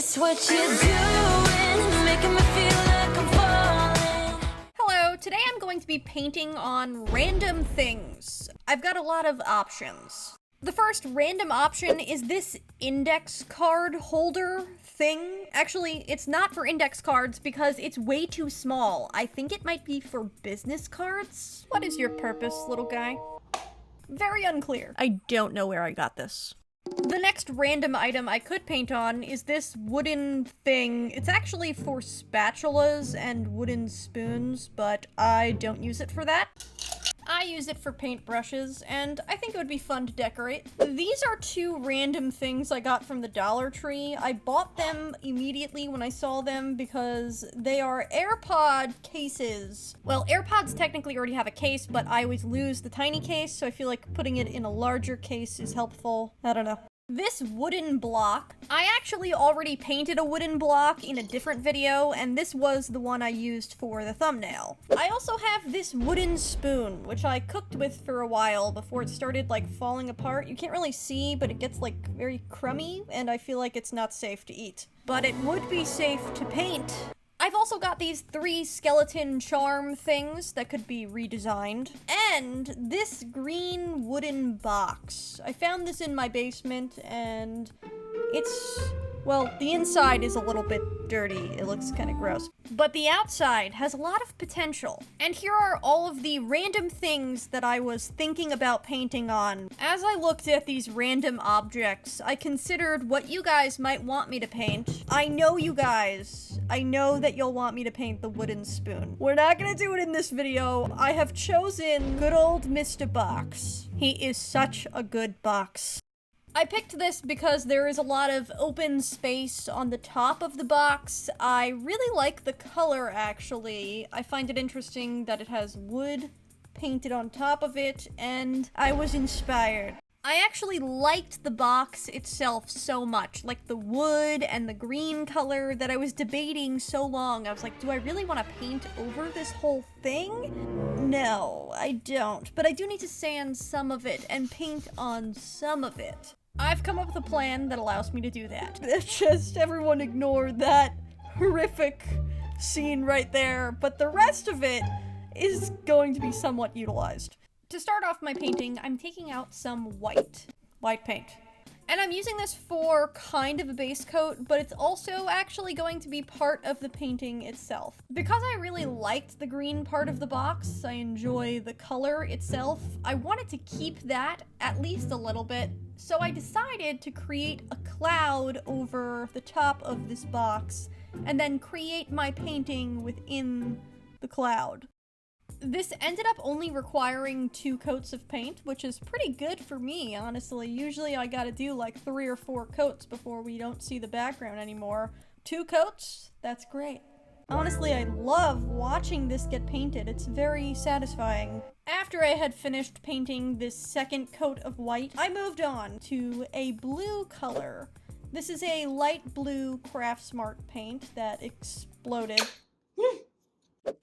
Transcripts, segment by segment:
It's what you're doing, making me feel like I'm falling. Hello, today I'm going to be painting on random things. I've got a lot of options. The first random option is this index card holder thing. Actually, it's not for index cards because it's way too small. I think it might be for business cards. What is your purpose, little guy? Very unclear. I don't know where I got this. The next random item I could paint on is this wooden thing. It's actually for spatulas and wooden spoons, but I don't use it for that. I use it for paintbrushes, and I think it would be fun to decorate. These are two random things I got from the Dollar Tree. I bought them immediately when I saw them because they are AirPod cases. Well, AirPods technically already have a case, but I always lose the tiny case, so I feel like putting it in a larger case is helpful. I don't know. This wooden block, I actually already painted a wooden block in a different video, and this was the one I used for the thumbnail. I also have this wooden spoon, which I cooked with for a while before it started like falling apart. You can't really see, but it gets like very crummy, and I feel like it's not safe to eat. But it would be safe to paint. I've also got these 3 skeleton charm things that could be redesigned. And this green wooden box. I found this in my basement and it's, well, the inside is a little bit dirty. It looks kind of gross. But the outside has a lot of potential. And here are all of the random things that I was thinking about painting on. As I looked at these random objects, I considered what you guys might want me to paint. I know you guys. I know that you'll want me to paint the wooden spoon. We're not gonna do it in this video. I have chosen good old Mr. Box. He is such a good box. I picked this because there is a lot of open space on the top of the box. I really like the color, actually. I find it interesting that it has wood painted on top of it, and I was inspired. I actually liked the box itself so much, like the wood and the green color, that I was debating so long. I was like, do I really want to paint over this whole thing? No, I don't. But I do need to sand some of it and paint on some of it. I've come up with a plan that allows me to do that. Just everyone ignore that horrific scene right there, but the rest of it is going to be somewhat utilized. To start off my painting, I'm taking out some white paint. And I'm using this for kind of a base coat, but it's also actually going to be part of the painting itself. Because I really liked the green part of the box, I enjoy the color itself, I wanted to keep that at least a little bit, so I decided to create a cloud over the top of this box, and then create my painting within the cloud. This ended up only requiring 2 coats of paint, which is pretty good for me, honestly. Usually I gotta do like 3 or 4 coats before we don't see the background anymore. 2 coats? That's great. Honestly, I love watching this get painted. It's very satisfying. After I had finished painting this second coat of white, I moved on to a blue color. This is a light blue Craft Smart paint that exploded.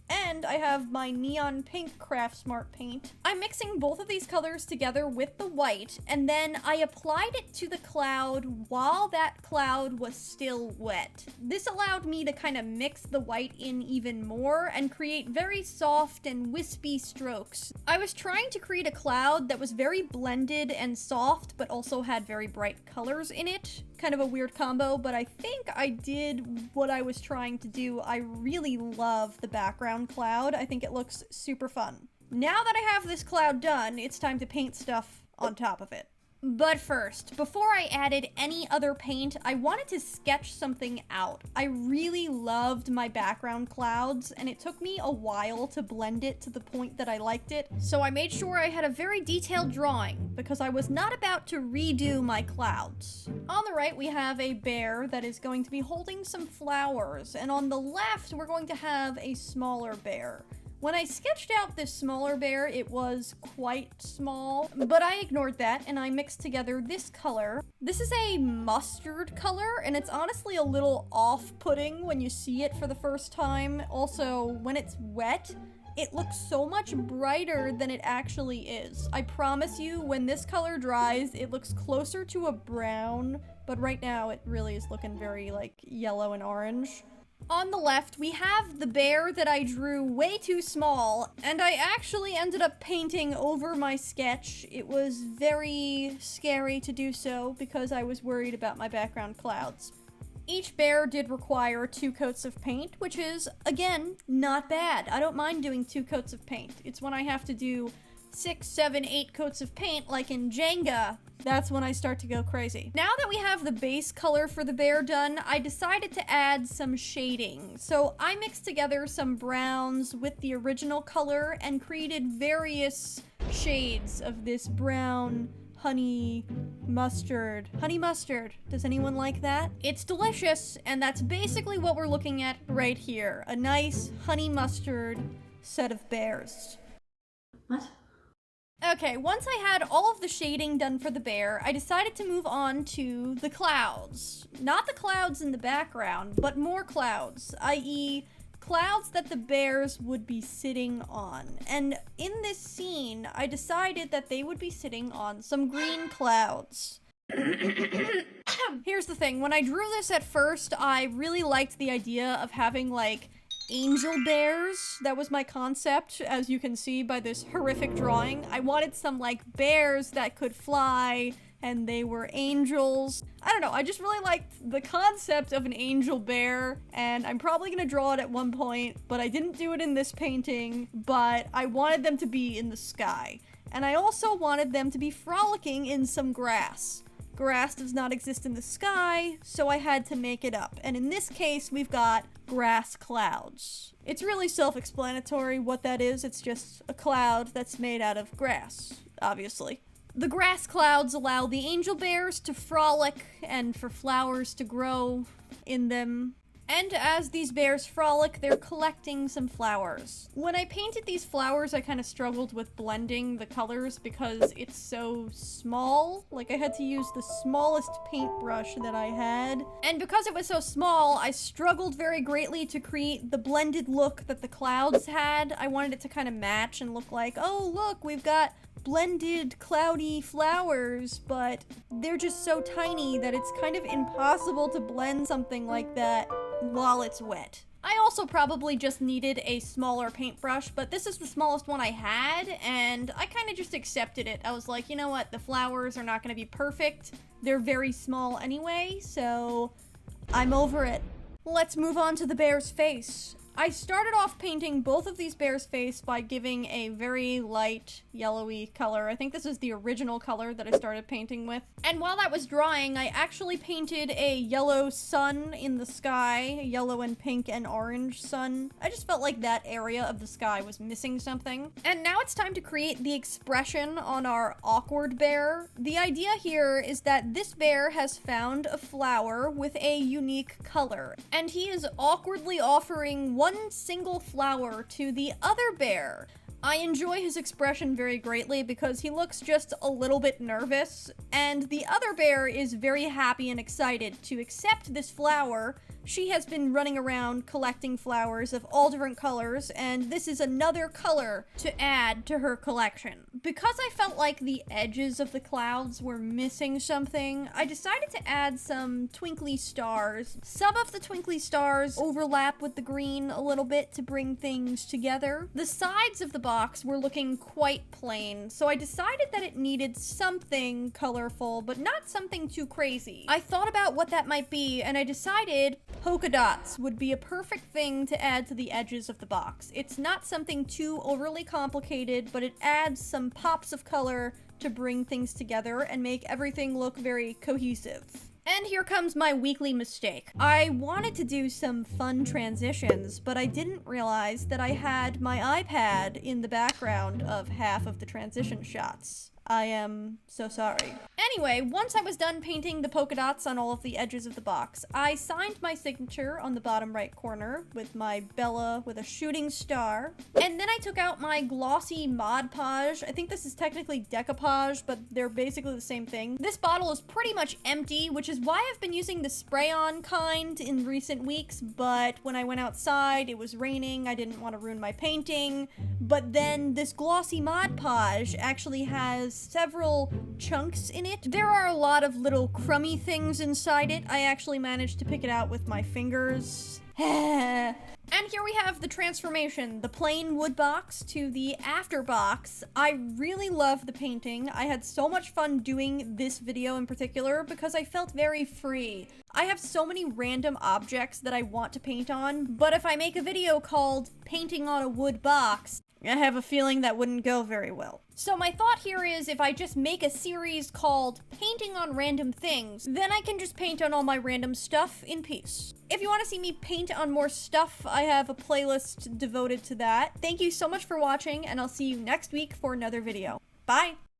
And I have my neon pink Craft Smart paint. I'm mixing both of these colors together with the white, and then I applied it to the cloud while that cloud was still wet. This allowed me to kind of mix the white in even more and create very soft and wispy strokes. I was trying to create a cloud that was very blended and soft, but also had very bright colors in it. Kind of a weird combo, but I think I did what I was trying to do. I really love the background cloud. I think it looks super fun. Now that I have this cloud done, it's time to paint stuff on top of it. But first, before I added any other paint, I wanted to sketch something out. I really loved my background clouds, and it took me a while to blend it to the point that I liked it, so I made sure I had a very detailed drawing, because I was not about to redo my clouds. On the right, we have a bear that is going to be holding some flowers, and on the left, we're going to have a smaller bear. When I sketched out this smaller bear, it was quite small, but I ignored that and I mixed together this color. This is a mustard color, and it's honestly a little off-putting when you see it for the first time. Also, when it's wet, it looks so much brighter than it actually is. I promise you, when this color dries, it looks closer to a brown, but right now it really is looking very, like, yellow and orange. On the left, we have the bear that I drew way too small, and I actually ended up painting over my sketch. It was very scary to do so because I was worried about my background clouds. Each bear did require 2 coats of paint, which is, again, not bad. I don't mind doing 2 coats of paint. It's when I have to do 6, 7, 8 coats of paint, like in Jenga, that's when I start to go crazy. Now that we have the base color for the bear done, I decided to add some shading. So I mixed together some browns with the original color and created various shades of this brown honey mustard. Honey mustard. Does anyone like that? It's delicious, and that's basically what we're looking at right here. A nice honey mustard set of bears. What? Okay, once I had all of the shading done for the bear, I decided to move on to the clouds. Not the clouds in the background, but more clouds, i.e., clouds that the bears would be sitting on. And in this scene, I decided that they would be sitting on some green clouds. Here's the thing, when I drew this at first, I really liked the idea of having, like, angel bears. That was my concept, as you can see by this horrific drawing. I wanted some, like, bears that could fly, and they were angels. I don't know, I just really liked the concept of an angel bear, and I'm probably gonna draw it at one point, but I didn't do it in this painting, but I wanted them to be in the sky. And I also wanted them to be frolicking in some grass. Grass does not exist in the sky, so I had to make it up. And in this case, we've got grass clouds. It's really self-explanatory what that is. It's just a cloud that's made out of grass, obviously. The grass clouds allow the angel bears to frolic and for flowers to grow in them. And as these bears frolic, they're collecting some flowers. When I painted these flowers, I kind of struggled with blending the colors because it's so small. Like, I had to use the smallest paintbrush that I had. And because it was so small, I struggled very greatly to create the blended look that the clouds had. I wanted it to kind of match and look like, oh, look, we've got blended cloudy flowers, but they're just so tiny that it's kind of impossible to blend something like that while it's wet. I also probably just needed a smaller paintbrush, but this is the smallest one I had, and I kind of just accepted it. I was like, you know what, the flowers are not going to be perfect. They're very small anyway, so I'm over it. Let's move on to the bear's face. I started off painting both of these bears' face by giving a very light yellowy color. I think this is the original color that I started painting with. And while that was drying, I actually painted a yellow sun in the sky, a yellow and pink and orange sun. I just felt like that area of the sky was missing something. And now it's time to create the expression on our awkward bear. The idea here is that this bear has found a flower with a unique color, and he is awkwardly offering one single flower to the other bear. I enjoy his expression very greatly because he looks just a little bit nervous, and the other bear is very happy and excited to accept this flower. She has been running around collecting flowers of all different colors, and this is another color to add to her collection. Because I felt like the edges of the clouds were missing something, I decided to add some twinkly stars. Some of the twinkly stars overlap with the green a little bit to bring things together. The sides of the box were looking quite plain, so I decided that it needed something colorful, but not something too crazy. I thought about what that might be, and I decided polka dots would be a perfect thing to add to the edges of the box. It's not something too overly complicated, but it adds some pops of color to bring things together and make everything look very cohesive. And here comes my weekly mistake. I wanted to do some fun transitions, but I didn't realize that I had my iPad in the background of half of the transition shots. I am so sorry. Anyway, once I was done painting the polka dots on all of the edges of the box, I signed my signature on the bottom right corner with my Bella with a shooting star. And then I took out my glossy Mod Podge. I think this is technically decoupage, but they're basically the same thing. This bottle is pretty much empty, which is why I've been using the spray-on kind in recent weeks, but when I went outside, it was raining, I didn't want to ruin my painting. But then this glossy Mod Podge actually has several chunks in it. There are a lot of little crummy things inside it. I actually managed to pick it out with my fingers. And here we have the transformation, the plain wood box to the after box. I really love the painting. I had so much fun doing this video in particular because I felt very free. I have so many random objects that I want to paint on, but if I make a video called Painting on a Wood Box, I have a feeling that wouldn't go very well. So my thought here is if I just make a series called Painting on Random Things, then I can just paint on all my random stuff in peace. If you want to see me paint on more stuff, I have a playlist devoted to that. Thank you so much for watching, and I'll see you next week for another video. Bye!